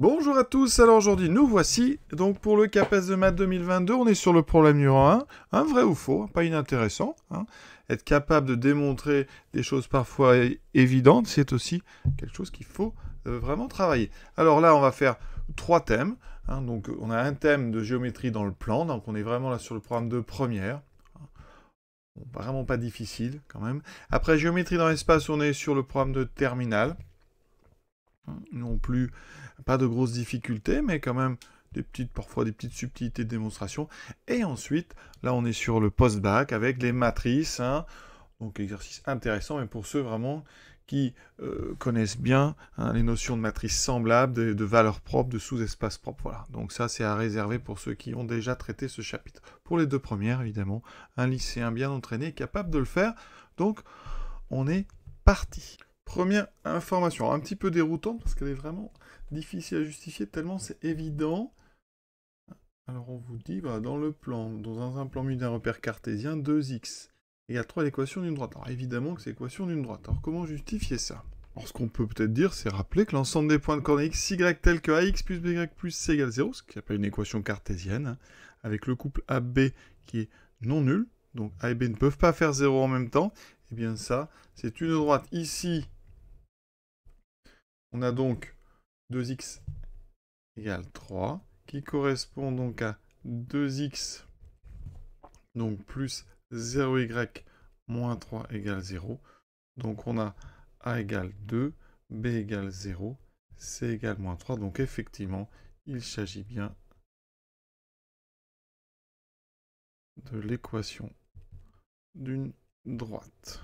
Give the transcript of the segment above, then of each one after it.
Bonjour à tous, alors aujourd'hui nous voici donc pour le CAPES de maths 2022, on est sur le problème numéro 1, un vrai ou faux, pas inintéressant. Être capable de démontrer des choses parfois évidentes, c'est aussi quelque chose qu'il faut vraiment travailler. Alors là on va faire 3 thèmes, donc on a un thème de géométrie dans le plan, donc on est vraiment là sur le programme de première. Bon, vraiment pas difficile quand même. Après géométrie dans l'espace, on est sur le programme de terminale. Non plus, pas de grosses difficultés, mais quand même parfois des petites subtilités de démonstration. Et ensuite, là, on est sur le post-bac avec les matrices. Donc, exercice intéressant, mais pour ceux vraiment qui connaissent bien les notions de matrices semblables, de valeurs propres, de sous-espaces propres. Voilà. Donc ça, c'est à réserver pour ceux qui ont déjà traité ce chapitre. Pour les deux premières, évidemment, un lycéen bien entraîné est capable de le faire. Donc, on est parti. Première information, un petit peu déroutante parce qu'elle est vraiment difficile à justifier tellement c'est évident. Alors on vous dit, dans le plan, dans un plan muni d'un repère cartésien, 2x égale 3 l'équation d'une droite. Alors évidemment que c'est l'équation d'une droite. Alors comment justifier ça? Alors ce qu'on peut peut-être dire, c'est rappeler que l'ensemble des points de coordonnées x, y tel que ax plus by plus c égale 0, ce qui s'appelle une équation cartésienne, avec le couple AB qui est non nul, donc A et B ne peuvent pas faire 0 en même temps, et bien ça, c'est une droite ici. On a donc 2x égale 3, qui correspond donc à 2x, donc plus 0y moins 3 égale 0. Donc on a a égale 2, b égale 0, c égale moins 3. Donc effectivement, il s'agit bien de l'équation d'une droite.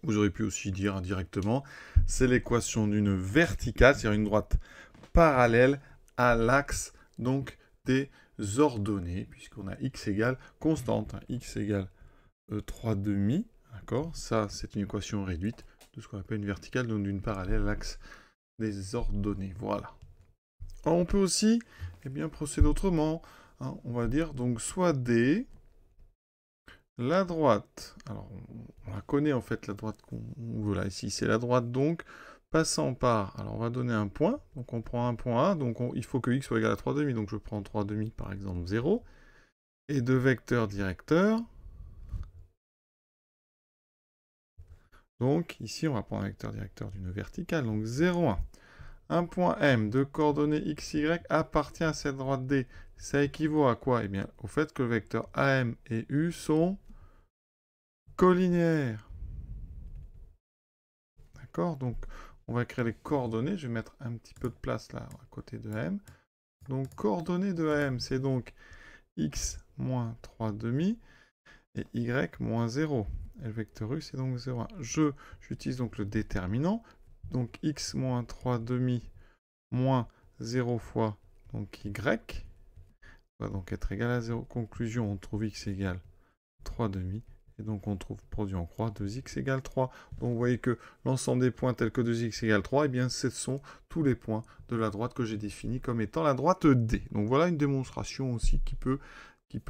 Vous auriez pu aussi dire indirectement, c'est l'équation d'une verticale, c'est-à-dire une droite parallèle à l'axe donc des ordonnées, puisqu'on a x égale constante, x égale 3 demi, d'accord? Ça, c'est une équation réduite de ce qu'on appelle une verticale, donc d'une parallèle à l'axe des ordonnées, voilà. Alors, on peut aussi procéder autrement, on va dire donc soit D, la droite, alors on la connaît en fait la droite qu'on veut là, ici c'est la droite donc, passant par, alors on va donner un point, donc on prend un point A, donc il faut que x soit égal à 3 demi, donc je prends 3 demi par exemple 0, et deux vecteurs directeurs, donc ici on va prendre un vecteur directeur d'une verticale, donc 0, 1. Un point M de coordonnées x, y appartient à cette droite D, ça équivaut à quoi? Eh bien au fait que le vecteur AM et U sont collinéaires. D'accord? Donc, on va créer les coordonnées. Je vais mettre un petit peu de place là, à côté de M. Donc, coordonnées de M, c'est donc x moins 3 demi et y moins 0. Et le vecteur U, c'est donc 0, 1. J'utilise donc le déterminant. Donc, x moins 3 demi moins 0 fois donc y va donc être égal à 0. Conclusion, on trouve x égale 3 demi. Et donc on trouve produit en croix 2x égale 3. Donc vous voyez que l'ensemble des points tels que 2x égale 3, eh bien ce sont tous les points de la droite que j'ai définis comme étant la droite D. Donc voilà une démonstration aussi qui peut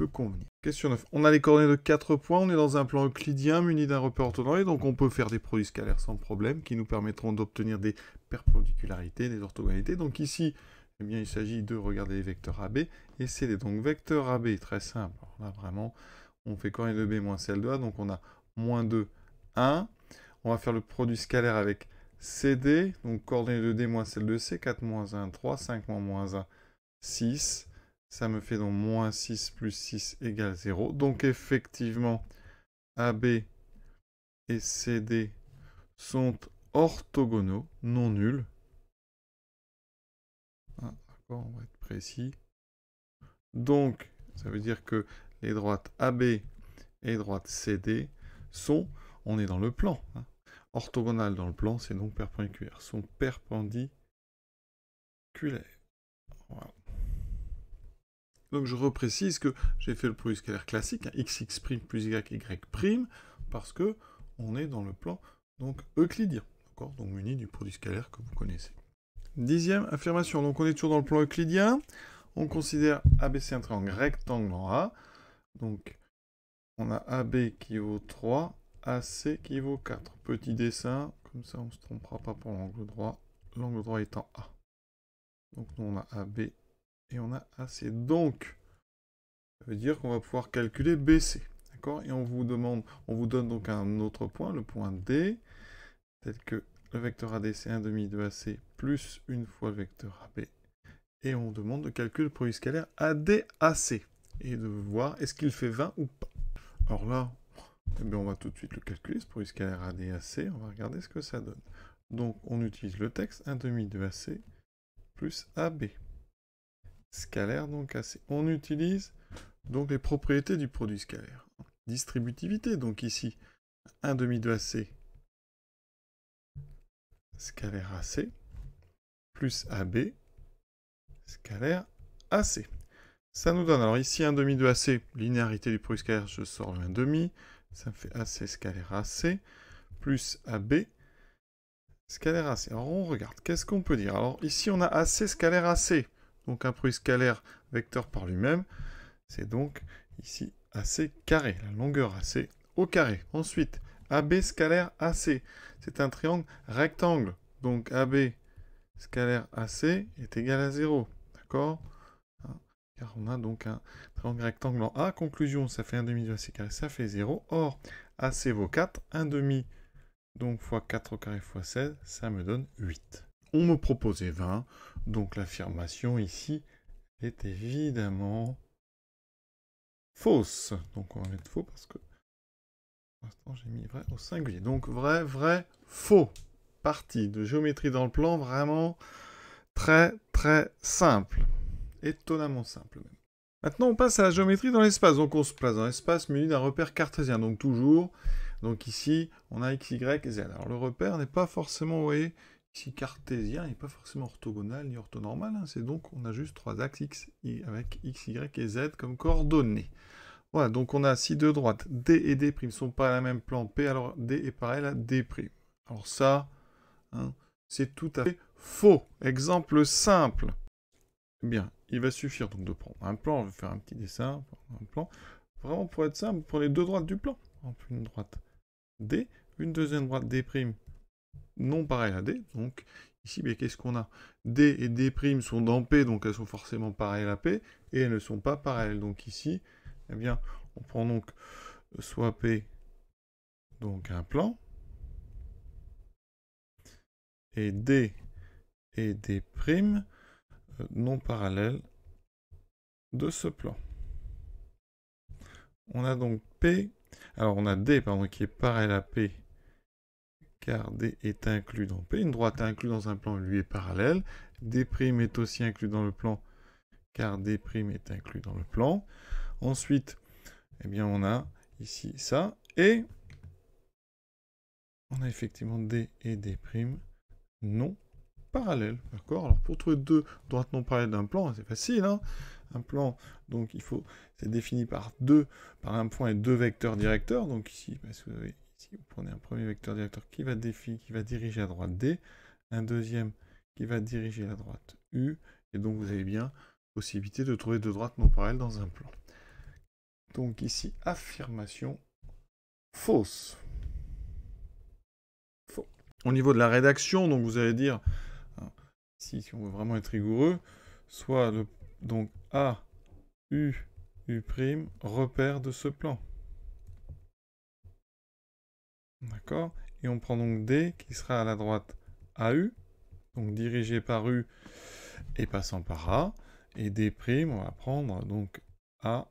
convenir. Question 9. On a les coordonnées de 4 points, on est dans un plan euclidien muni d'un repère orthogonal, donc on peut faire des produits scalaires sans problème qui nous permettront d'obtenir des perpendicularités, des orthogonalités. Donc ici, eh bien, il s'agit de regarder les vecteurs AB et CD. Donc vecteur AB, très simple. Alors là vraiment, on fait coordonnée de B moins celle de A, donc on a moins 2, 1. On va faire le produit scalaire avec CD, donc coordonnée de D moins celle de C, 4 moins 1, 3, 5 moins 1, 6. Ça me fait donc moins 6 plus 6 égale 0. Donc effectivement, AB et CD sont orthogonaux, non nuls. D'accord, on va être précis. Donc, ça veut dire que les droites AB et droite CD sont, on est dans le plan, orthogonales dans le plan, c'est donc perpendiculaires, sont perpendiculaires. Voilà. Donc je reprécise que j'ai fait le produit scalaire classique, xx' plus y parce que on est dans le plan donc euclidien, d'accord, donc muni du produit scalaire que vous connaissez. Dixième affirmation, donc on est toujours dans le plan euclidien, on considère ABC un triangle rectangle en A, donc on a AB qui vaut 3, AC qui vaut 4. Petit dessin, comme ça on ne se trompera pas pour l'angle droit étant A. Donc on a AB et on a AC. Donc, ça veut dire qu'on va pouvoir calculer BC. D'accord? Et on vous donne donc un autre point, le point D, tel que le vecteur AD c'est 1 demi de AC plus une fois le vecteur AB. Et on demande de calculer le produit scalaire ADAC. Et de voir est-ce qu'il fait 20 ou pas. Alors là, eh bien, on va tout de suite le calculer, ce produit scalaire ADAC. On va regarder ce que ça donne. Donc on utilise le texte 1 demi de AC plus AB. Scalaire donc AC. On utilise donc les propriétés du produit scalaire. Distributivité, donc ici 1 demi de AC scalaire AC plus AB scalaire AC. Ça nous donne, alors ici 1 demi de AC, linéarité du produit scalaire, je sors le 1 demi, ça me fait AC scalaire AC plus AB scalaire AC. Alors on regarde, qu'est-ce qu'on peut dire? Alors ici on a AC scalaire AC, donc un produit scalaire vecteur par lui-même, c'est donc ici AC carré, la longueur AC au carré. Ensuite, AB scalaire AC, c'est un triangle rectangle, donc AB scalaire AC est égal à 0, d'accord? Car on a donc un triangle rectangle en A. Conclusion, ça fait 1 demi de AC carré, ça fait 0. Or, AC vaut 4, 1 demi, donc fois 4 au carré fois 16, ça me donne 8. On me proposait 20, donc l'affirmation ici est évidemment fausse. Donc on va mettre faux parce que pour l'instant j'ai mis vrai au singulier. Donc vrai, vrai, faux. Partie de géométrie dans le plan, vraiment très très simple. Étonnamment simple même. Maintenant, on passe à la géométrie dans l'espace. Donc, on se place dans l'espace muni d'un repère cartésien. Donc, toujours, donc ici, on a x, y, z. Alors, le repère n'est pas forcément, vous voyez, ici, cartésien, il n'est pas forcément orthogonal ni orthonormal. Hein. C'est donc, on a juste 3 axes x, avec x, y et z comme coordonnées. Voilà, donc on a si deux droites, D et D' sont pas à la même plan P, alors D est pareil à D'. Alors ça, hein, c'est tout à fait faux. Exemple simple. Bien, il va suffire donc de prendre un plan, on va faire un petit dessin, un plan, vraiment pour être simple, pour les deux droites du plan. Une droite D, une deuxième droite D', non pareille à D, donc ici, qu'est-ce qu'on a? D et D' sont dans P, donc elles sont forcément pareilles à P, et elles ne sont pas parallèles. Donc ici, eh bien, on prend donc soit P, donc un plan, et D non parallèles de ce plan. On a donc P, alors on a D pardon, qui est parallèle à P, car D est inclus dans P. Une droite inclue dans un plan lui est parallèle. D' est aussi inclus dans le plan, car D' est inclus dans le plan. Ensuite, eh bien, on a ici ça, et on a effectivement D et D' non parallèles. D'accord? Alors pour trouver deux droites non parallèles d'un plan, c'est facile, hein. Un plan, donc c'est défini par un point et deux vecteurs directeurs. Donc ici, parce que vous avez ici, vous prenez un premier vecteur directeur qui va diriger à droite D, un deuxième qui va diriger à droite U, et donc vous avez bien possibilité de trouver deux droites non parallèles dans un plan. Donc ici, affirmation fausse. Faux. Au niveau de la rédaction, donc vous allez dire, si on veut vraiment être rigoureux, soit donc A, U, U', repère de ce plan. D'accord? Et on prend donc D, qui sera à la droite AU, donc dirigé par U et passant par A. Et D', on va prendre donc A,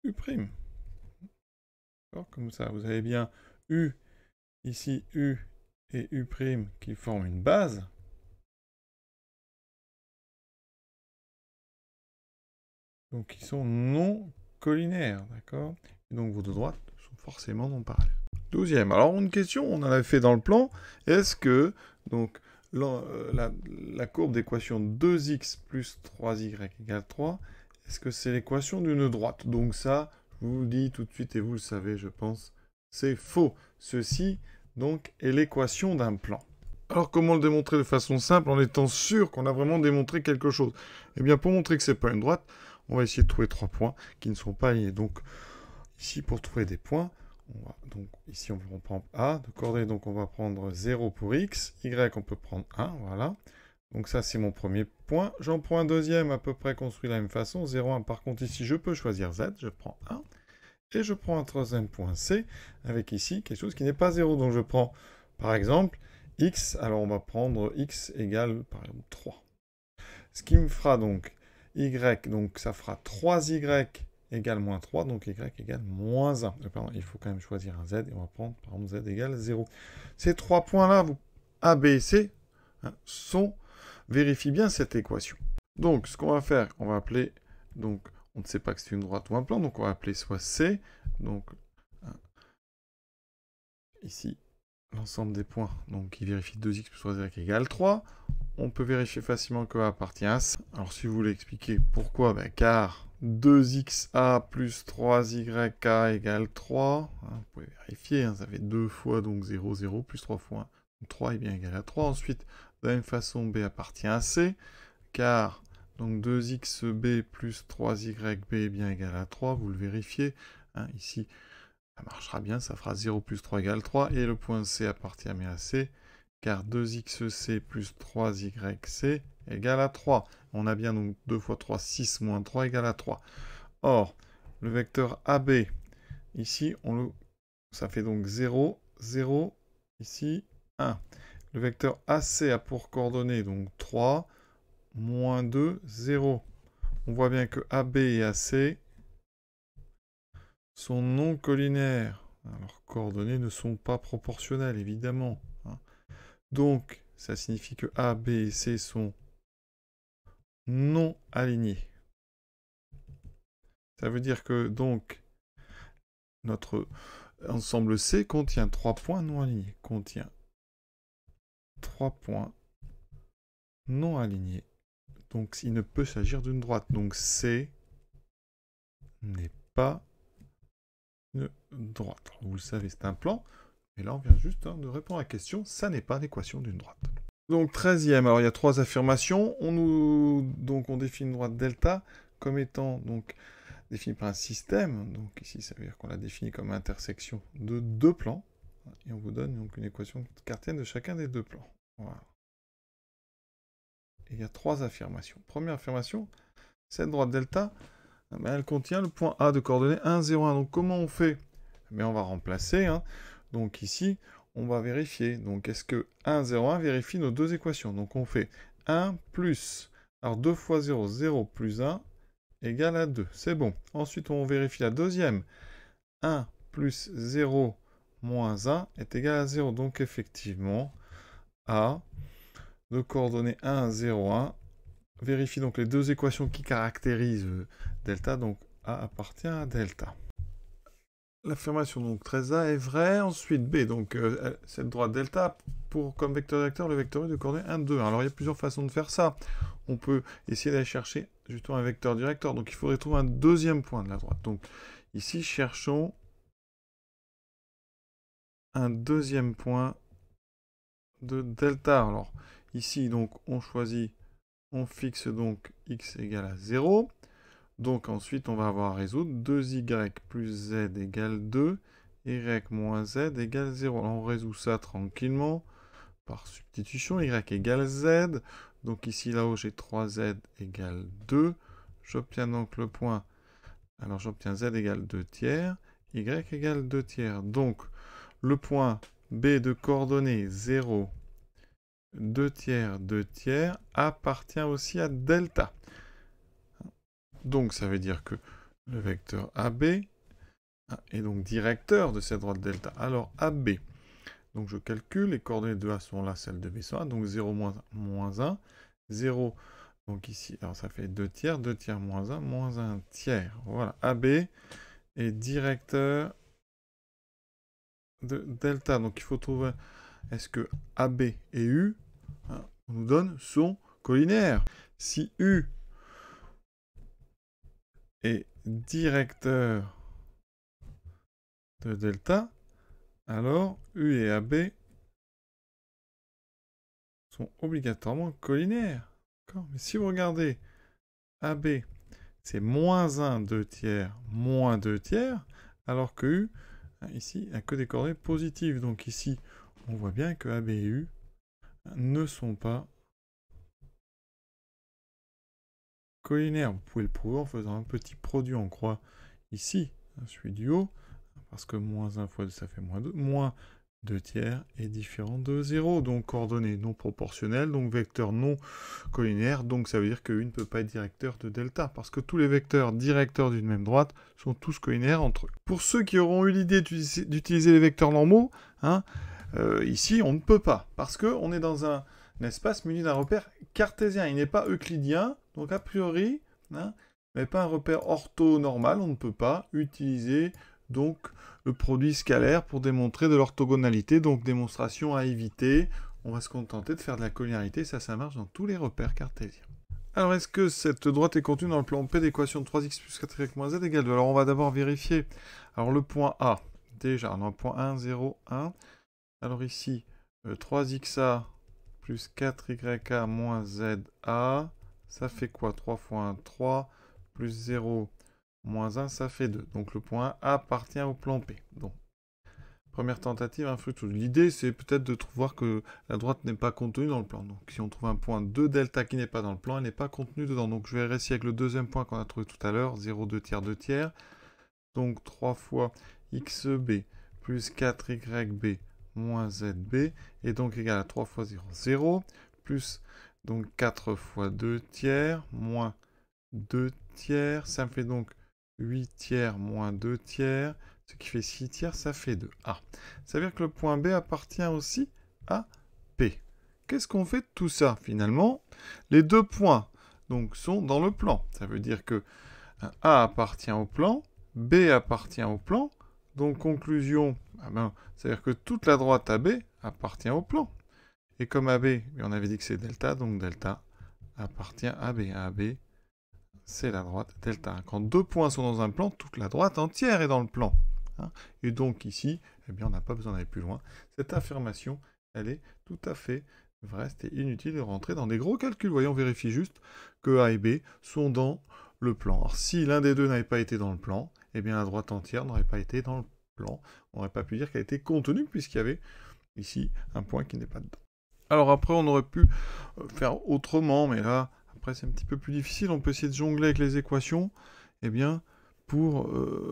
U'. D'accord? Comme ça, vous avez bien U, ici U et U' qui forment une base. Donc, ils sont non collinaires, d'accord? Et donc, vos deux droites sont forcément non parallèles. 12e. Alors, une question, on en avait fait dans le plan. Est-ce que, donc, la courbe d'équation 2x plus 3y égale 3, est-ce que c'est l'équation d'une droite? Donc ça, je vous le dis tout de suite, et vous le savez, je pense, c'est faux. Ceci, donc, est l'équation d'un plan. Alors, comment le démontrer de façon simple en étant sûr qu'on a vraiment démontré quelque chose? Eh bien, pour montrer que ce n'est pas une droite, on va essayer de trouver 3 points qui ne sont pas alignés. Donc, ici, pour trouver des points, donc ici, on prend A de coordonnées, donc on va prendre 0 pour x, y, on peut prendre 1, voilà. Donc ça, c'est mon premier point. J'en prends un deuxième à peu près construit de la même façon. 0, 1. Par contre, ici, je peux choisir Z. Je prends 1. Et je prends un troisième point C, avec ici quelque chose qui n'est pas 0. Donc je prends, par exemple, X. Alors on va prendre X égale, par exemple, 3. Ce qui me fera donc Y. Donc ça fera 3Y égale moins 3. Donc Y égale moins 1. Pardon, il faut quand même choisir un Z. Et on va prendre, par exemple, Z égale 0. Ces trois points-là, A, B et C, vérifient bien cette équation. Donc ce qu'on va faire, on va appeler... Donc, on ne sait pas que c'est une droite ou un plan, donc on va appeler soit C, donc ici, l'ensemble des points, donc qui vérifie 2x plus 3y égale 3. On peut vérifier facilement que A appartient à C. Alors si vous voulez expliquer pourquoi, car 2xa plus 3yk égale 3, vous pouvez vérifier, ça fait 2 fois donc 0, 0, plus 3 fois 1, donc 3 est bien égal à 3. Ensuite, de la même façon, B appartient à C, car donc 2xb plus 3yb est bien égal à 3, vous le vérifiez. Ici, ça marchera bien, ça fera 0 plus 3 égale 3. Et le point C appartient bien à C, car 2xc plus 3yc égale à 3. On a bien donc 2 fois 3, 6 moins 3 égale à 3. Or, le vecteur AB, ici, ça fait donc 0, 0, ici, 1. Le vecteur AC a pour coordonnées donc 3, moins 2, 0. On voit bien que AB et AC sont non collinaires. Leurs coordonnées ne sont pas proportionnelles, évidemment. Donc, ça signifie que A, B et C sont non alignés. Ça veut dire que, donc, notre ensemble C contient 3 points non alignés. Contient 3 points non alignés. Donc, il ne peut s'agir d'une droite. Donc, C n'est pas une droite. Alors, vous le savez, c'est un plan. Et là, on vient juste de répondre à la question. Ça n'est pas l'équation d'une droite. Donc, 13e. Alors, il y a 3 affirmations. Donc, on définit une droite delta comme étant définie par un système. Donc, ici, ça veut dire qu'on la définit comme intersection de 2 plans. Et on vous donne donc une équation cartésienne de chacun des 2 plans. Voilà. Et il y a 3 affirmations. Première affirmation, cette droite delta, elle contient le point A de coordonnées 1, 0, 1. Donc comment on fait? On va remplacer. Donc ici, on va vérifier. Donc est-ce que 1, 0, 1 vérifie nos deux équations? Donc on fait 1 plus... Alors 2 fois 0, 0 plus 1 égale à 2. C'est bon. Ensuite, on vérifie la deuxième. 1 plus 0 moins 1 est égal à 0. Donc effectivement, A de coordonnées 1, 0, 1 vérifie donc les deux équations qui caractérisent delta. Donc A appartient à delta. L'affirmation donc 13A est vraie. Ensuite B, donc cette droite delta pour comme vecteur directeur le vecteur U de coordonnées 1, 2. Alors il y a plusieurs façons de faire ça. On peut essayer d'aller chercher justement un vecteur directeur. Donc il faudrait trouver un deuxième point de la droite. Donc ici cherchons un deuxième point de delta. Alors ici donc on choisit, on fixe donc x égale à 0. Donc ensuite, on va avoir à résoudre 2y plus z égale 2, y moins z égale 0. Alors on résout ça tranquillement par substitution. Y égale z. Donc ici, là-haut, j'ai 3z égale 2. J'obtiens donc le point. Alors j'obtiens z égale 2 tiers, y égale 2 tiers. Donc le point B de coordonnées 0, 2 tiers appartient aussi à delta. Donc ça veut dire que le vecteur AB est donc directeur de cette droite delta. Alors AB, donc je calcule, les coordonnées de A sont là, celles de B sont là, donc 0 moins 1, 0, donc ici, alors ça fait 2 tiers moins 1 tiers. Voilà, AB est directeur de delta. Donc il faut trouver, est-ce que AB et U, on nous donne, sont collinaires. Si U est directeur de delta, alors U et AB sont obligatoirement collinaires. Mais si vous regardez AB, c'est moins 1, 2 tiers, moins 2 tiers, alors que U, ici, il n'y a que des coordonnées positives. Donc ici, on voit bien que AB et U ne sont pas collinaire. Vous pouvez le prouver en faisant un petit produit en croix ici, celui du haut, parce que moins 1 fois 2, ça fait moins 2. Moins 2 tiers est différent de 0, donc coordonnées non proportionnelles, donc vecteur non collinaire, donc ça veut dire que U ne peut pas être directeur de delta, parce que tous les vecteurs directeurs d'une même droite sont tous collinaires entre eux. Pour ceux qui auront eu l'idée d'utiliser les vecteurs normaux, ici on ne peut pas, parce qu'on est dans un espace muni d'un repère cartésien, il n'est pas euclidien, donc a priori, mais pas un repère orthonormal, on ne peut pas utiliser donc le produit scalaire pour démontrer de l'orthogonalité, donc démonstration à éviter. On va se contenter de faire de la collinéarité, ça marche dans tous les repères cartésiens. Alors, est-ce que cette droite est contenue dans le plan P d'équation de 3x plus 4y moins z égale 2 ? Alors, on va d'abord vérifier. Alors, le point A, déjà, on a un point 1, 0, 1. Alors ici, 3xa plus 4ya moins za, ça fait quoi ? 3 fois 1, 3, plus 0, moins 1, ça fait 2. Donc le point A appartient au plan P. Donc, première tentative infructueuse. L'idée, c'est peut-être de voir que la droite n'est pas contenue dans le plan. Donc si on trouve un point 2 delta qui n'est pas dans le plan, elle n'est pas contenue dedans. Donc je vais réessayer avec le deuxième point qu'on a trouvé tout à l'heure, 0, 2 tiers, 2 tiers. Donc 3 fois xb plus 4yb moins zb, et donc égal à 3 fois 0, 0, plus donc 4 fois 2 tiers, moins 2 tiers, ça me fait donc 8 tiers moins 2 tiers, ce qui fait 6 tiers, ça fait 2. Ah, ça veut dire que le point B appartient aussi à P. Qu'est-ce qu'on fait de tout ça, finalement? Les deux points donc, sont dans le plan. Ça veut dire que A appartient au plan, B appartient au plan, donc conclusion, c'est-à-dire que toute la droite AB appartient au plan. Et comme AB, on avait dit que c'est delta, donc delta appartient à AB. AB, c'est la droite delta. Quand deux points sont dans un plan, toute la droite entière est dans le plan. Et donc ici, eh bien, on n'a pas besoin d'aller plus loin. Cette affirmation, elle est tout à fait vraie. C'était inutile de rentrer dans des gros calculs. Voyons, on vérifie juste que A et B sont dans le plan. Alors si l'un des deux n'avait pas été dans le plan, eh bien la droite entière n'aurait pas été dans le plan. On n'aurait pas pu dire qu'elle était contenue puisqu'il y avait ici un point qui n'est pas dedans. Alors après, on aurait pu faire autrement, mais là, après c'est un petit peu plus difficile. On peut essayer de jongler avec les équations, eh bien, pour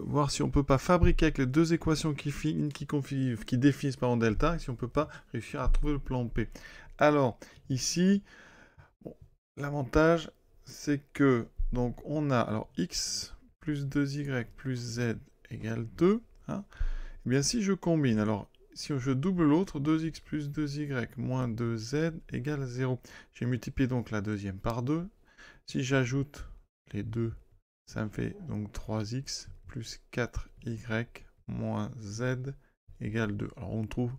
voir si on ne peut pas fabriquer avec les deux équations qui définissent par delta, et si on ne peut pas réussir à trouver le plan P. Alors, ici, bon, l'avantage, c'est que, donc, on a, alors, x plus 2y plus z égale 2, eh bien, si je combine, alors, si je double l'autre, 2x plus 2y moins 2z égale 0. J'ai multiplié donc la deuxième par 2. Si j'ajoute les deux, ça me fait donc 3x plus 4y moins z égale 2. Alors on trouve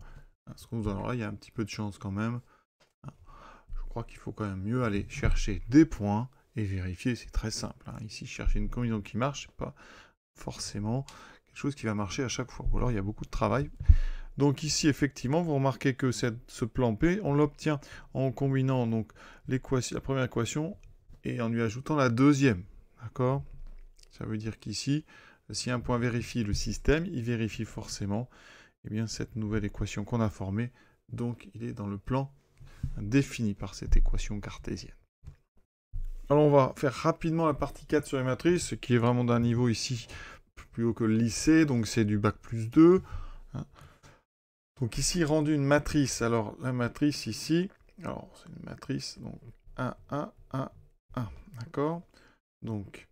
ce qu'on nous donne. Alors là, il y a un petit peu de chance quand même. Je crois qu'il faut quand même mieux aller chercher des points et vérifier. C'est très simple. Ici, chercher une combinaison qui marche, c'est pas forcément quelque chose qui va marcher à chaque fois. Ou alors il y a beaucoup de travail. Donc ici, effectivement, vous remarquez que ce plan P, on l'obtient en combinant donc la première équation et en lui ajoutant la deuxième. D'accord ? Ça veut dire qu'ici, si un point vérifie le système, il vérifie forcément cette nouvelle équation qu'on a formée. Donc, il est dans le plan défini par cette équation cartésienne. Alors, on va faire rapidement la partie 4 sur les matrices, qui est vraiment d'un niveau ici plus haut que le lycée. Donc, c'est du bac plus 2. Donc ici, rendu une matrice. Alors, la matrice ici, alors c'est une matrice, donc 1, 1, 1, 1, d'accord ? Donc,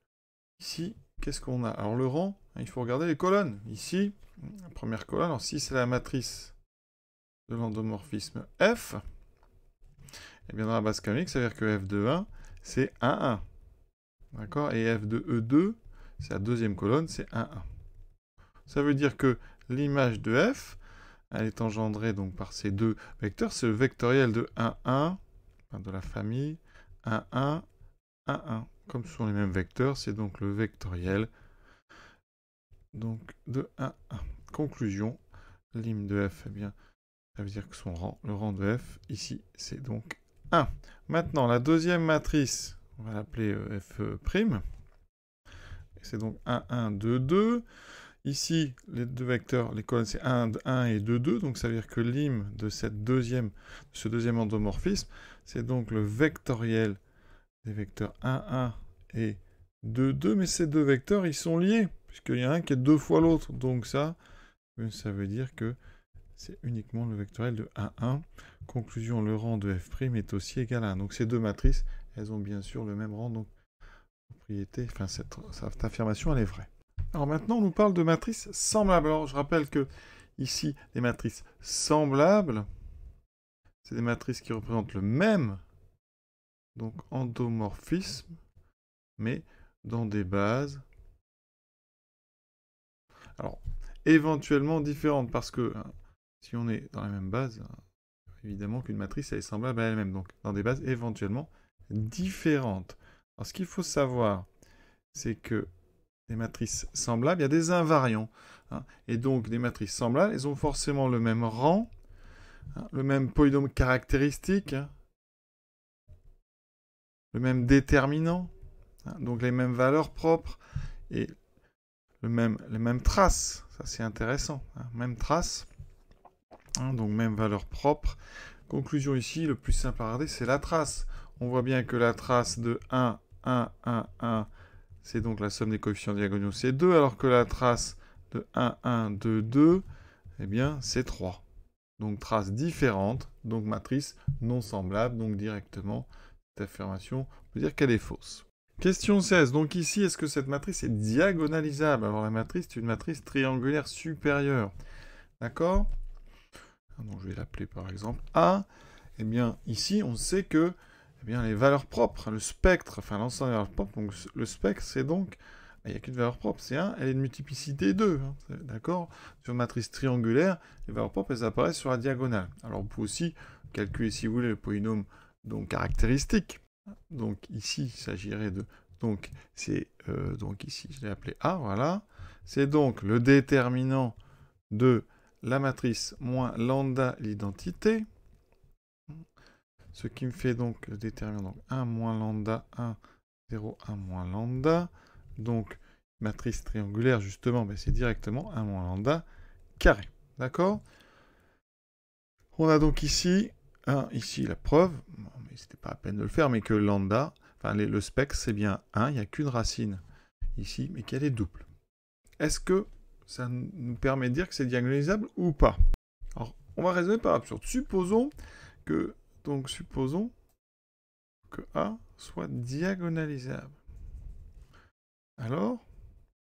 ici, qu'est-ce qu'on a ? Alors, le rang, il faut regarder les colonnes. Ici, la première colonne, alors si c'est la matrice de l'endomorphisme F, et bien dans la base canonique, ça veut dire que F de 1, c'est 1, 1. D'accord ? Et F de E2, c'est la deuxième colonne, c'est 1, 1. Ça veut dire que l'image de F, elle est engendrée donc par ces deux vecteurs. C'est le vectoriel de 1, 1, de la famille 1, 1, 1, 1. Comme ce sont les mêmes vecteurs, c'est donc le vectoriel donc de 1, 1. Conclusion, l'im de F, eh bien, ça veut dire que le rang de F, ici, c'est donc 1. Maintenant, la deuxième matrice, on va l'appeler F'. C'est donc 1, 1, 2, 2. Ici, les deux vecteurs, les colonnes, c'est 1, 1 et 2, 2. Donc, ça veut dire que l'im de ce deuxième endomorphisme, c'est donc le vectoriel des vecteurs 1, 1 et 2, 2, mais ces deux vecteurs, ils sont liés, puisqu'il y a un qui est 2 fois l'autre. Donc ça veut dire que c'est uniquement le vectoriel de 1, 1. Conclusion, le rang de f' est aussi égal à 1. Donc ces deux matrices, elles ont bien sûr le même rang, donc propriété, enfin cette affirmation, elle est vraie. Alors maintenant, on nous parle de matrices semblables. Alors je rappelle que ici, les matrices semblables, c'est des matrices qui représentent le même donc endomorphisme, mais dans des bases, alors éventuellement différentes, parce que si on est dans la même base, évidemment qu'une matrice elle est semblable à elle-même, donc dans des bases éventuellement différentes. Alors ce qu'il faut savoir, c'est que les matrices semblables, il y a des invariants, et donc les matrices semblables, elles ont forcément le même rang, le même polynôme caractéristique, le même déterminant, donc les mêmes valeurs propres, et les mêmes traces, ça c'est intéressant, même traces, donc même valeur propre. Conclusion ici, le plus simple à regarder, c'est la trace. On voit bien que la trace de 1, 1, 1, 1, c'est donc la somme des coefficients diagonaux, c'est 2, alors que la trace de 1, 1, 2, 2, eh bien, c'est 3. Donc, trace différente, donc matrice non semblable, donc directement, cette affirmation, on peut dire qu'elle est fausse. Question 16. Donc ici, est-ce que cette matrice est diagonalisable? Alors la matrice, c'est une matrice triangulaire supérieure. D'accord? Donc je vais l'appeler par exemple A. Eh bien, ici, on sait que les valeurs propres, le spectre, enfin l'ensemble des valeurs propres, donc le spectre, c'est donc, il n'y a qu'une valeur propre, c'est 1, elle est de multiplicité 2. D'accord? Sur une matrice triangulaire, les valeurs propres, elles apparaissent sur la diagonale. Alors vous pouvez aussi calculer, si vous voulez, le polynôme donc caractéristique. Donc ici, il s'agirait de... Donc ici, je l'ai appelé A, voilà. C'est donc le déterminant de la matrice moins lambda l'identité. Ce qui me fait donc le déterminant donc 1 moins lambda, 1, 0, 1 moins lambda. Donc, matrice triangulaire, justement, c'est directement 1 moins lambda carré. D'accord? On a donc ici la preuve, mais c'était pas à peine de le faire, mais que lambda, enfin le spectre, c'est bien 1, il n'y a qu'une racine ici, mais qu'elle est double. Est-ce que ça nous permet de dire que c'est diagonalisable ou pas? Alors, on va raisonner par absurde. Supposons que A soit diagonalisable. Alors,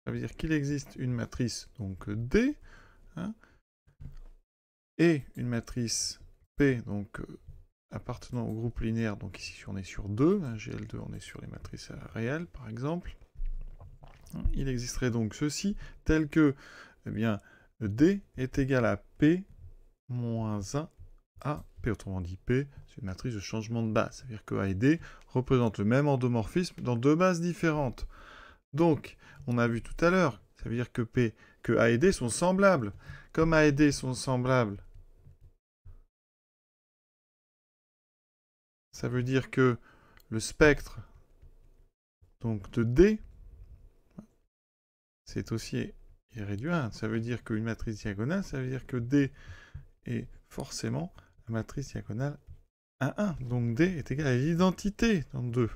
ça veut dire qu'il existe une matrice donc D, et une matrice P, donc appartenant au groupe linéaire, donc ici on est sur 2, GL2 on est sur les matrices réelles par exemple. Il existerait donc ceci, tel que D est égal à P moins 1 à P, autrement dit P, c'est une matrice de changement de base, c'est-à-dire que A et D représentent le même endomorphisme dans deux bases différentes. Donc, on a vu tout à l'heure, ça veut dire que A et D sont semblables. Comme A et D sont semblables, ça veut dire que le spectre donc de D, c'est aussi réduit à 1. Ça veut dire qu'une matrice diagonale, ça veut dire que D est forcément la matrice diagonale à 1. Donc D est égal à l'identité dans 2.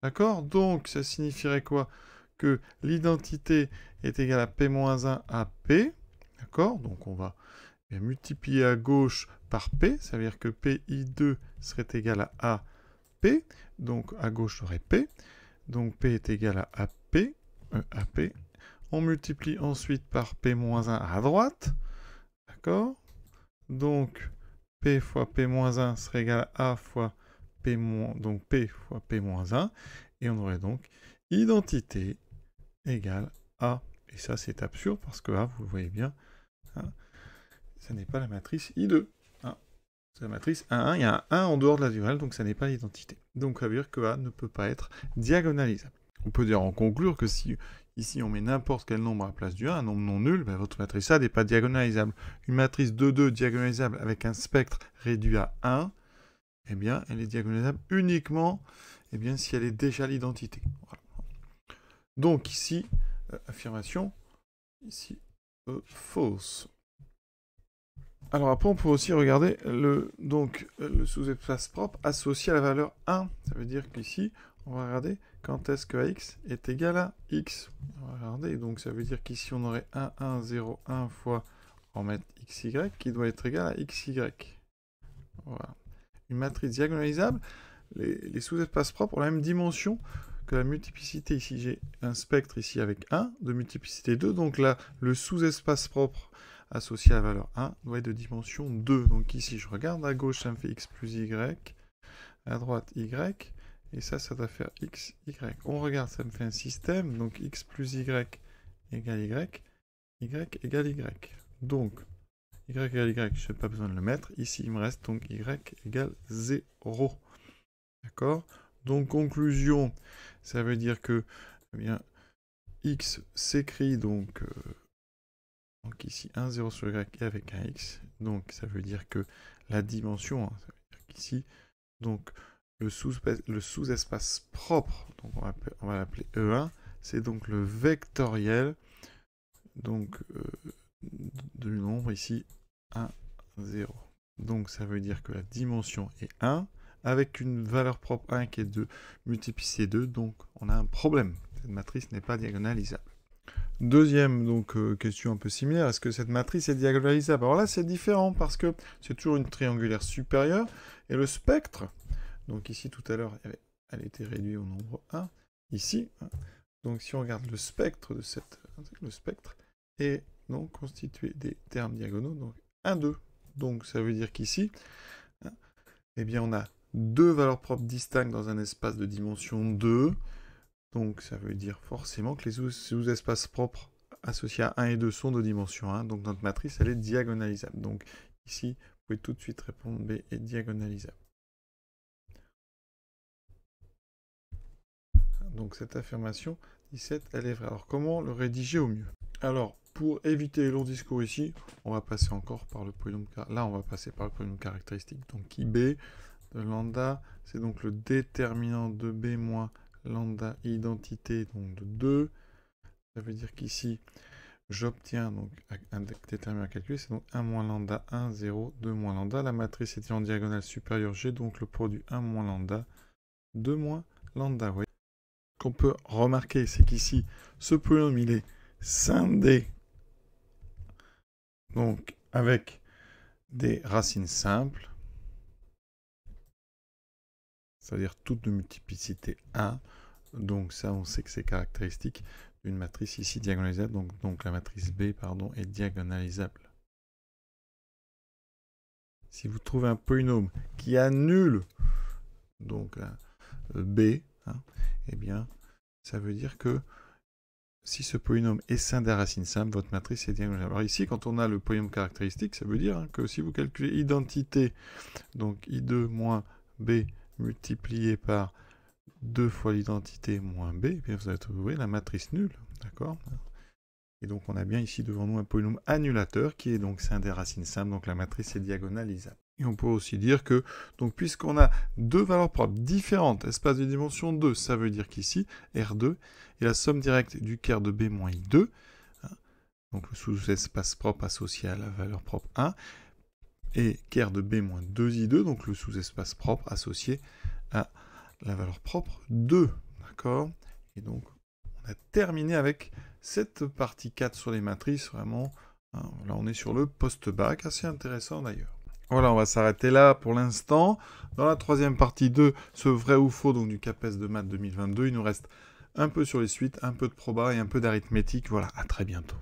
D'accord? Donc ça signifierait quoi? Que l'identité est égale à P-1 à P. D'accord? Donc on va multiplier à gauche par P. Ça veut dire que PI2 serait égal à AP. Donc à gauche j'aurai P. Donc P est égal à AP. AP. On multiplie ensuite par P-1 à droite. D'accord? Donc P fois P-1 serait égal à A fois P-, donc P fois P-1. Et on aurait donc identité égale A. Et ça, c'est absurde parce que A, vous le voyez bien, ça n'est pas la matrice I2. C'est la matrice 1, 1. Il y a un 1 en dehors de la diagonale, donc ça n'est pas l'identité. Donc ça veut dire que A ne peut pas être diagonalisable. On peut dire en conclure que si ici on met n'importe quel nombre à la place du 1, un nombre non nul, votre matrice A n'est pas diagonalisable. Une matrice 2,2 diagonalisable avec un spectre réduit à 1, eh bien, elle est diagonalisable uniquement si elle est déjà l'identité. Voilà. Donc ici, affirmation, ici, fausse. Alors après, on peut aussi regarder le sous-espace propre associé à la valeur 1. Ça veut dire qu'ici, on va regarder quand est-ce que AX est égal à X. On va regarder, donc ça veut dire qu'ici on aurait 1, 1, 0, 1 fois, on va mettre XY qui doit être égal à XY. Voilà. Une matrice diagonalisable, les sous-espaces propres ont la même dimension que la multiplicité. Ici, j'ai un spectre ici avec 1, de multiplicité 2. Donc là, le sous-espace propre associé à la valeur 1 doit être de dimension 2. Donc ici, je regarde à gauche, ça me fait x plus y, à droite y, et ça doit faire x, y. On regarde, ça me fait un système, donc x plus y égale y égale y. Donc, y égale y, je n'ai pas besoin de le mettre. Ici, il me reste donc y égale 0. D'accord? Donc, conclusion, ça veut dire que eh bien, x s'écrit donc ici 1, 0 sur y et avec un x. Donc, ça veut dire que la dimension, hein, ça veut dire qu'ici, donc, le sous-espace propre, donc on va l'appeler E1, c'est donc le vectoriel donc, du nombre ici 1, 0. Donc, ça veut dire que la dimension est 1, avec une valeur propre 1 qui est de multiplicité 2, donc on a un problème. Cette matrice n'est pas diagonalisable. Deuxième donc, question un peu similaire, est-ce que cette matrice est diagonalisable? Alors là, c'est différent parce que c'est toujours une triangulaire supérieure, et le spectre, donc ici tout à l'heure, elle était réduite au nombre 1, ici, donc si on regarde le spectre de le spectre est donc constitué des termes diagonaux, donc 1, 2. Donc ça veut dire qu'ici, eh bien on a deux valeurs propres distinctes dans un espace de dimension 2. Donc ça veut dire forcément que les sous-espaces propres associés à 1 et 2 sont de dimension 1. Donc notre matrice, elle est diagonalisable. Donc ici, vous pouvez tout de suite répondre B est diagonalisable. Donc cette affirmation 17, elle est vraie. Alors comment le rédiger au mieux? Alors, pour éviter les longs discours ici, on va passer encore par le polynôme. Là, on va passer par le polynôme caractéristique. Donc IB de lambda, c'est donc le déterminant de B moins lambda identité donc de 2. Ça veut dire qu'ici, j'obtiens donc un déterminant à calculer, c'est donc 1 moins lambda, 1, 0, 2 moins lambda. La matrice est en diagonale supérieure, j'ai donc le produit 1 moins lambda, 2 moins lambda. Oui. Ce qu'on peut remarquer, c'est qu'ici, ce polynôme, il est scindé donc avec des racines simples, c'est-à-dire toutes de multiplicité 1. Donc ça, on sait que c'est caractéristique d'une matrice ici diagonalisable. Donc la matrice B, pardon, est diagonalisable. Si vous trouvez un polynôme qui annule donc B, eh bien, ça veut dire que si ce polynôme est scindé à racine simple, votre matrice est diagonalisable. Alors ici, quand on a le polynôme caractéristique, ça veut dire que si vous calculez identité, donc I2 moins B multiplié par 2 fois l'identité moins B, et bien vous allez trouver la matrice nulle, d'accord? Et donc on a bien ici devant nous un polynôme annulateur qui est donc scindé à racine simple, donc la matrice est diagonalisable. Et on peut aussi dire que, donc puisqu'on a deux valeurs propres différentes, espace de dimension 2, ça veut dire qu'ici, R2 est la somme directe du quart de B moins I2, donc le sous-espace propre associé à la valeur propre 1, et quart de B moins 2I2, donc le sous-espace propre associé à la valeur propre 2, d'accord? Et donc, on a terminé avec cette partie 4 sur les matrices, vraiment, là on est sur le post-bac, assez intéressant d'ailleurs. Voilà, on va s'arrêter là pour l'instant. Dans la troisième partie de ce vrai ou faux, donc du CAPES de maths 2022, il nous reste un peu sur les suites, un peu de proba et un peu d'arithmétique. Voilà, à très bientôt.